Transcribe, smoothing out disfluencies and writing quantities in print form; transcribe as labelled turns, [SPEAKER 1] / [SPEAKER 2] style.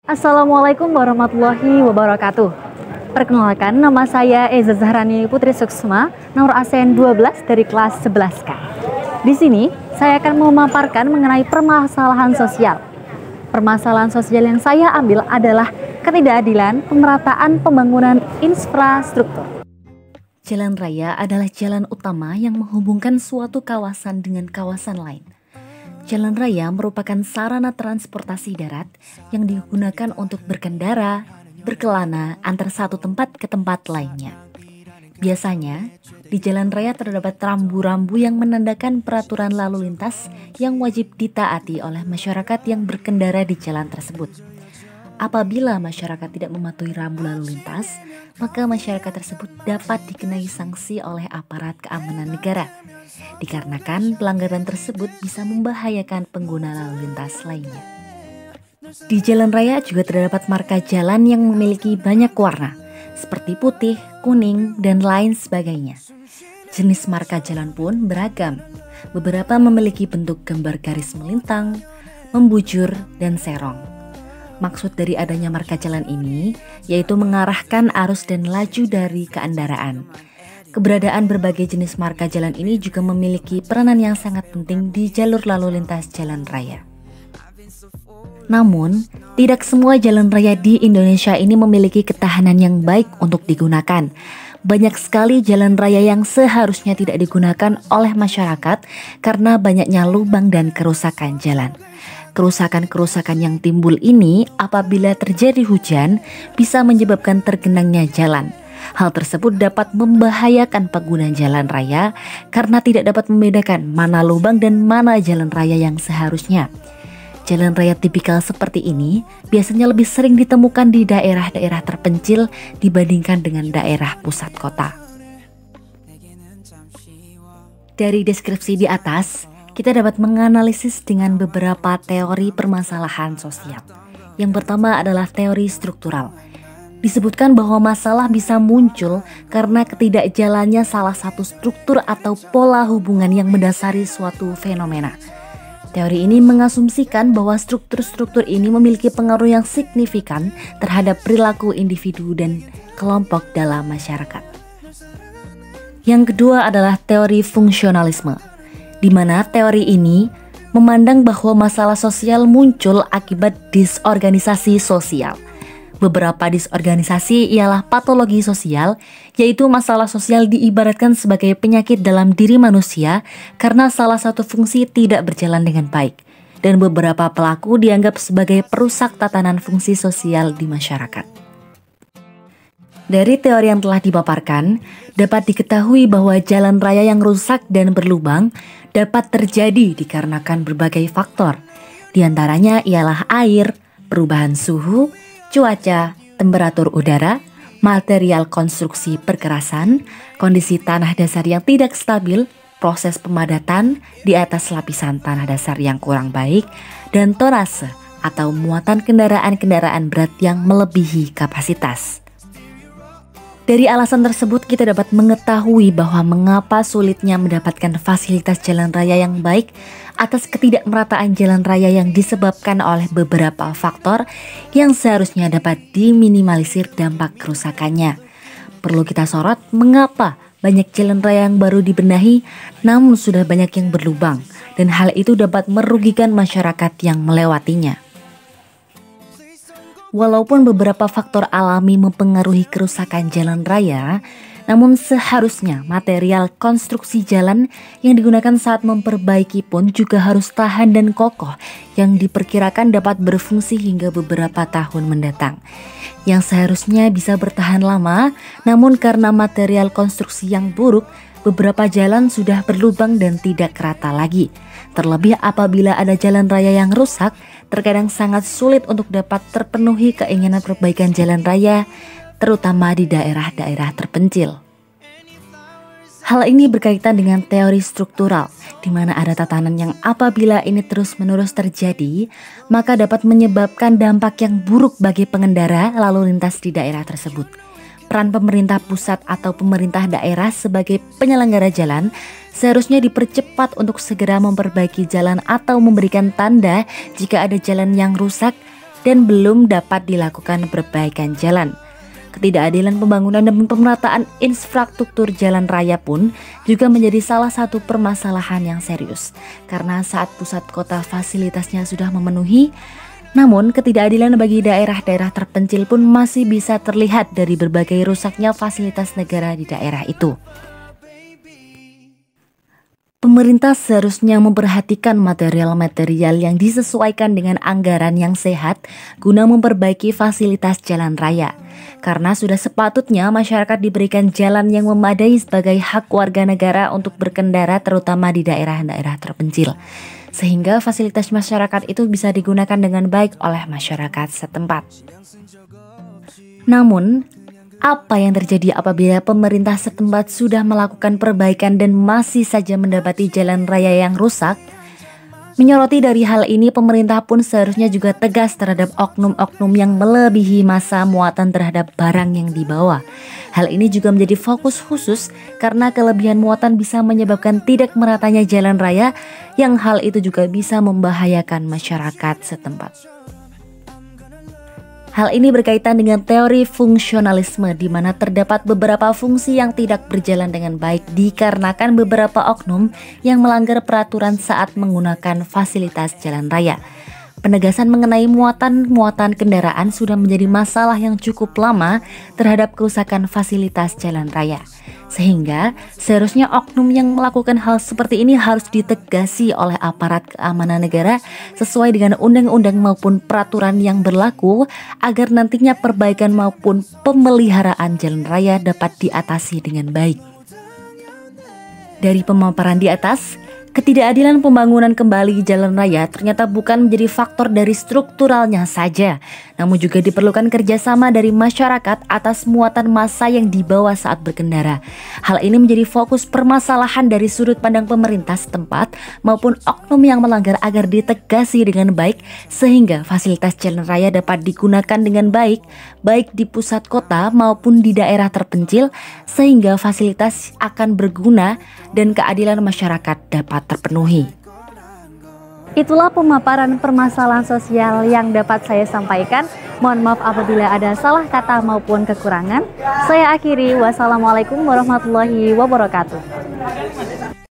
[SPEAKER 1] Assalamualaikum warahmatullahi wabarakatuh. Perkenalkan, nama saya Eza Zahrani Putri Suksma, nomor ASN 12 dari kelas 11K. Di sini, saya akan memaparkan mengenai permasalahan sosial. Permasalahan sosial yang saya ambil adalah ketidakadilan pemerataan pembangunan infrastruktur. Jalan raya adalah jalan utama yang menghubungkan suatu kawasan dengan kawasan lain. Jalan raya merupakan sarana transportasi darat yang digunakan untuk berkendara, berkelana antar satu tempat ke tempat lainnya. Biasanya, di jalan raya terdapat rambu-rambu yang menandakan peraturan lalu lintas yang wajib ditaati oleh masyarakat yang berkendara di jalan tersebut. Apabila masyarakat tidak mematuhi rambu lalu lintas, maka masyarakat tersebut dapat dikenai sanksi oleh aparat keamanan negara. Dikarenakan pelanggaran tersebut bisa membahayakan pengguna lalu lintas lainnya. Di jalan raya juga terdapat marka jalan yang memiliki banyak warna, seperti putih, kuning, dan lain sebagainya. Jenis marka jalan pun beragam. Beberapa memiliki bentuk gambar garis melintang, membujur, dan serong. Maksud dari adanya marka jalan ini yaitu mengarahkan arus dan laju dari kendaraan. Keberadaan berbagai jenis marka jalan ini juga memiliki peranan yang sangat penting di jalur lalu lintas jalan raya. Namun, tidak semua jalan raya di Indonesia ini memiliki ketahanan yang baik untuk digunakan. Banyak sekali jalan raya yang seharusnya tidak digunakan oleh masyarakat karena banyaknya lubang dan kerusakan jalan. Kerusakan-kerusakan yang timbul ini apabila terjadi hujan bisa menyebabkan tergenangnya jalan. Hal tersebut dapat membahayakan pengguna jalan raya karena tidak dapat membedakan mana lubang dan mana jalan raya yang seharusnya. Jalan raya tipikal seperti ini biasanya lebih sering ditemukan di daerah-daerah terpencil dibandingkan dengan daerah pusat kota. Dari deskripsi di atas, kita dapat menganalisis dengan beberapa teori permasalahan sosial. Yang pertama adalah teori struktural. Disebutkan bahwa masalah bisa muncul karena ketidakjalannya salah satu struktur atau pola hubungan yang mendasari suatu fenomena. Teori ini mengasumsikan bahwa struktur-struktur ini memiliki pengaruh yang signifikan terhadap perilaku individu dan kelompok dalam masyarakat. Yang kedua adalah teori fungsionalisme, di mana teori ini memandang bahwa masalah sosial muncul akibat disorganisasi sosial. Beberapa disorganisasi ialah patologi sosial, yaitu masalah sosial diibaratkan sebagai penyakit dalam diri manusia karena salah satu fungsi tidak berjalan dengan baik, dan beberapa pelaku dianggap sebagai perusak tatanan fungsi sosial di masyarakat. Dari teori yang telah dipaparkan, dapat diketahui bahwa jalan raya yang rusak dan berlubang dapat terjadi dikarenakan berbagai faktor. Di antaranya ialah air, perubahan suhu, cuaca, temperatur udara, material konstruksi perkerasan, kondisi tanah dasar yang tidak stabil, proses pemadatan di atas lapisan tanah dasar yang kurang baik, dan tonase atau muatan kendaraan-kendaraan berat yang melebihi kapasitas. Dari alasan tersebut kita dapat mengetahui bahwa mengapa sulitnya mendapatkan fasilitas jalan raya yang baik atas ketidakmerataan jalan raya yang disebabkan oleh beberapa faktor yang seharusnya dapat diminimalisir dampak kerusakannya. Perlu kita sorot mengapa banyak jalan raya yang baru dibenahi namun sudah banyak yang berlubang, dan hal itu dapat merugikan masyarakat yang melewatinya. Walaupun beberapa faktor alami mempengaruhi kerusakan jalan raya, namun seharusnya material konstruksi jalan yang digunakan saat memperbaiki pun juga harus tahan dan kokoh, yang diperkirakan dapat berfungsi hingga beberapa tahun mendatang. Yang seharusnya bisa bertahan lama, namun karena material konstruksi yang buruk, beberapa jalan sudah berlubang dan tidak rata lagi. Terlebih apabila ada jalan raya yang rusak, terkadang sangat sulit untuk dapat terpenuhi keinginan perbaikan jalan raya, terutama di daerah-daerah terpencil. Hal ini berkaitan dengan teori struktural, di mana ada tatanan yang apabila ini terus-menerus terjadi, maka dapat menyebabkan dampak yang buruk bagi pengendara lalu lintas di daerah tersebut. Peran pemerintah pusat atau pemerintah daerah sebagai penyelenggara jalan seharusnya dipercepat untuk segera memperbaiki jalan atau memberikan tanda jika ada jalan yang rusak
[SPEAKER 2] dan belum dapat dilakukan perbaikan jalan. Ketidakadilan pembangunan dan pemerataan infrastruktur jalan raya pun juga menjadi salah satu permasalahan yang serius. Karena saat pusat kota fasilitasnya sudah memenuhi, namun ketidakadilan bagi daerah-daerah terpencil pun masih bisa terlihat dari berbagai rusaknya fasilitas negara di daerah itu. Pemerintah seharusnya memperhatikan material-material yang disesuaikan dengan anggaran yang sehat guna memperbaiki fasilitas jalan raya. Karena sudah sepatutnya masyarakat diberikan jalan yang memadai sebagai hak warga negara untuk berkendara terutama di daerah-daerah terpencil. Sehingga fasilitas masyarakat itu bisa digunakan dengan baik oleh masyarakat setempat. Namun, apa yang terjadi apabila pemerintah setempat sudah melakukan perbaikan dan masih saja mendapati jalan raya yang rusak? Menyoroti dari hal ini, pemerintah pun seharusnya juga tegas terhadap oknum-oknum yang melebihi masa muatan terhadap barang yang dibawa. Hal ini juga menjadi fokus khusus karena kelebihan muatan bisa menyebabkan tidak meratanya jalan raya, yang hal itu juga bisa membahayakan masyarakat setempat. Hal ini berkaitan dengan teori fungsionalisme di mana terdapat beberapa fungsi yang tidak berjalan dengan baik dikarenakan beberapa oknum yang melanggar peraturan saat menggunakan fasilitas jalan raya. Penegasan mengenai muatan kendaraan sudah menjadi masalah yang cukup lama terhadap kerusakan fasilitas jalan raya. Sehingga seharusnya oknum yang melakukan hal seperti ini harus ditegasi oleh aparat keamanan negara sesuai dengan undang-undang maupun peraturan yang berlaku agar nantinya perbaikan maupun pemeliharaan jalan raya dapat diatasi dengan baik. Dari pemaparan di atas, ketidakadilan pembangunan kembali jalan raya ternyata bukan menjadi faktor dari strukturalnya saja, namun juga diperlukan kerjasama dari masyarakat atas muatan massa yang dibawa saat berkendara. Hal ini menjadi fokus permasalahan dari sudut pandang pemerintah setempat maupun oknum yang melanggar agar ditegasi dengan baik sehingga fasilitas jalan raya dapat digunakan dengan baik, baik di pusat kota maupun di daerah terpencil, sehingga fasilitas akan berguna dan keadilan masyarakat dapat terpenuhi.
[SPEAKER 1] Itulah pemaparan permasalahan sosial yang dapat saya sampaikan. Mohon maaf apabila ada salah kata maupun kekurangan. Saya akhiri, wassalamualaikum warahmatullahi wabarakatuh.